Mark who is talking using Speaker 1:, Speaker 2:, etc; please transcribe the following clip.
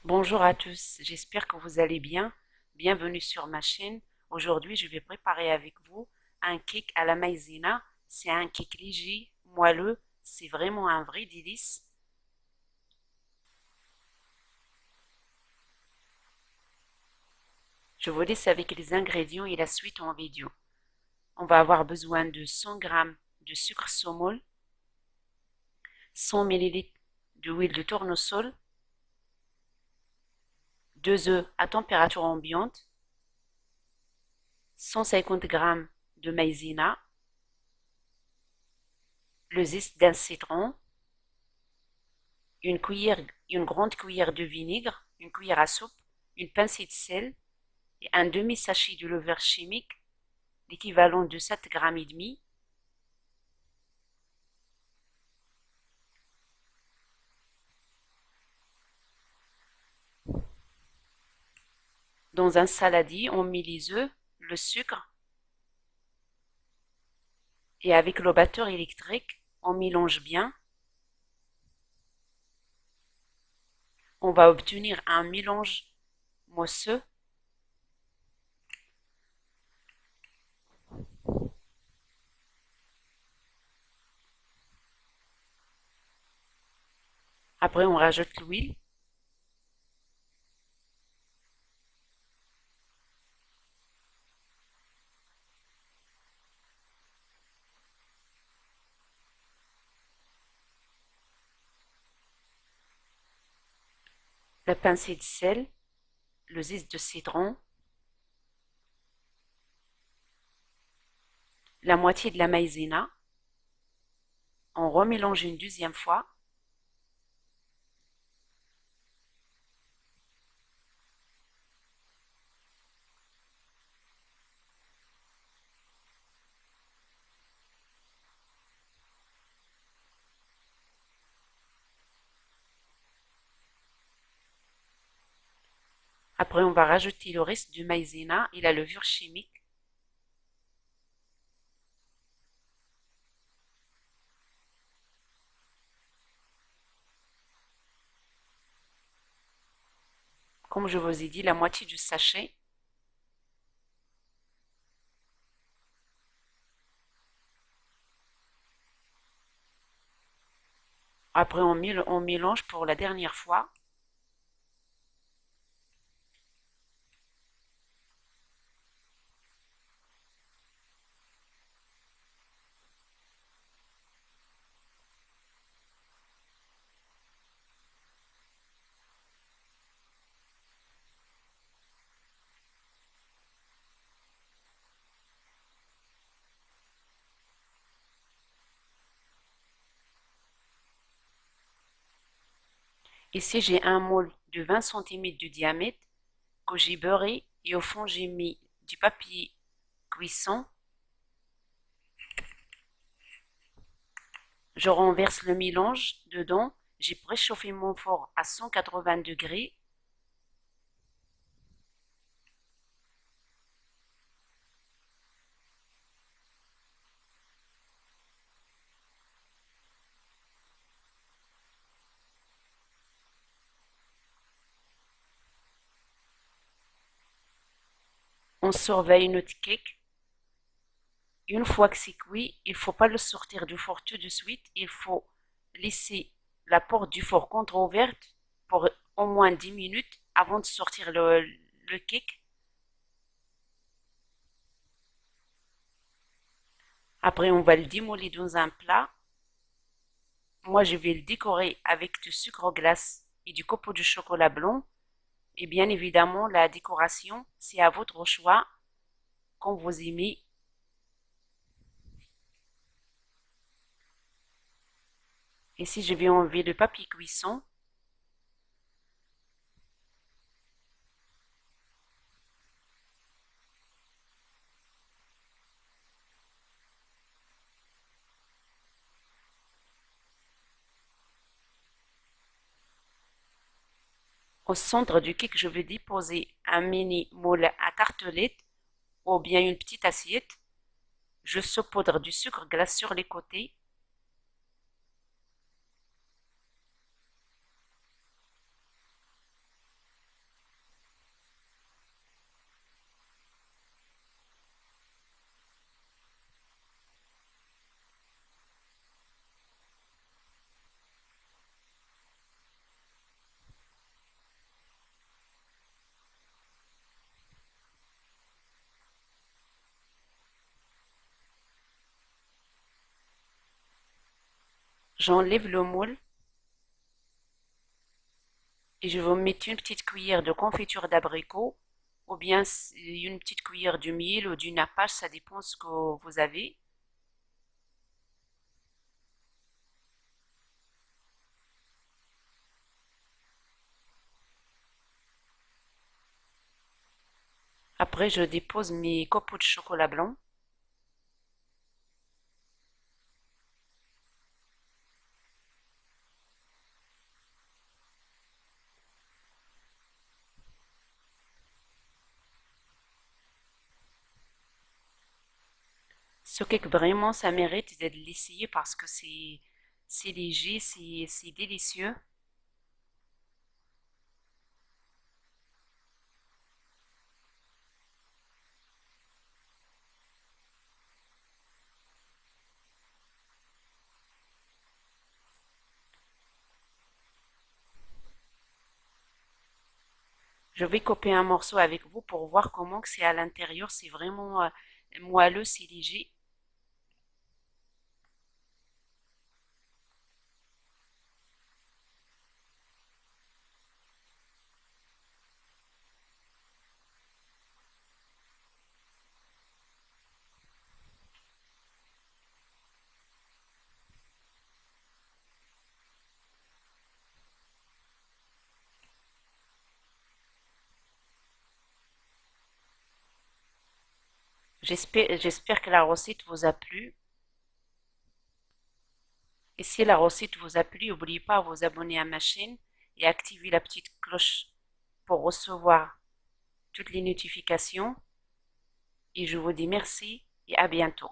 Speaker 1: Bonjour à tous, j'espère que vous allez bien. Bienvenue sur ma chaîne. Aujourd'hui, je vais préparer avec vous un cake à la maïzena. C'est un cake léger, moelleux, c'est vraiment un vrai délice. Je vous laisse avec les ingrédients et la suite en vidéo. On va avoir besoin de 100 g de sucre semoule, 100 ml d'huile de tournesol, 2 œufs à température ambiante, 150 g de maïzena, le zeste d'un citron, une grande cuillère de vinaigre, une cuillère à soupe, une pincée de sel et un demi-sachet de levure chimique, l'équivalent de 7 grammes et demi. Dans un saladier, on met les œufs, le sucre et avec le batteur électrique, on mélange bien. On va obtenir un mélange mousseux. Après, on rajoute l'huile, la pincée de sel, le zeste de citron, la moitié de la maïzena. On remélange une deuxième fois. Après, on va rajouter le reste du maïzena et la levure chimique. Comme je vous ai dit, la moitié du sachet. Après, on mélange pour la dernière fois. Ici, j'ai un moule de 20 cm de diamètre que j'ai beurré et au fond, j'ai mis du papier cuisson. Je renverse le mélange dedans. J'ai préchauffé mon four à 180 degrés. On surveille notre cake. Une fois que c'est cuit, il ne faut pas le sortir du four tout de suite. Il faut laisser la porte du four contre-ouverte pour au moins 10 minutes avant de sortir le cake. Après, on va le démolir dans un plat. Moi, je vais le décorer avec du sucre glace et du copeau de chocolat blanc. Et bien évidemment, la décoration, c'est à votre choix, quand vous aimez. Ici, je vais enlever le papier cuisson. Au centre du cake, je vais déposer un mini moule à tartelette ou bien une petite assiette. Je saupoudre du sucre glace sur les côtés. J'enlève le moule et je vais mettre une petite cuillère de confiture d'abricot ou bien une petite cuillère de miel ou du nappage, ça dépend ce que vous avez. Après, je dépose mes copeaux de chocolat blanc. Ce cake, vraiment, ça mérite d'être l'essayer parce que c'est léger, c'est délicieux. Je vais couper un morceau avec vous pour voir comment que c'est à l'intérieur. C'est vraiment moelleux, c'est léger. J'espère que la recette vous a plu. Et si la recette vous a plu, n'oubliez pas de vous abonner à ma chaîne et activer la petite cloche pour recevoir toutes les notifications. Et je vous dis merci et à bientôt.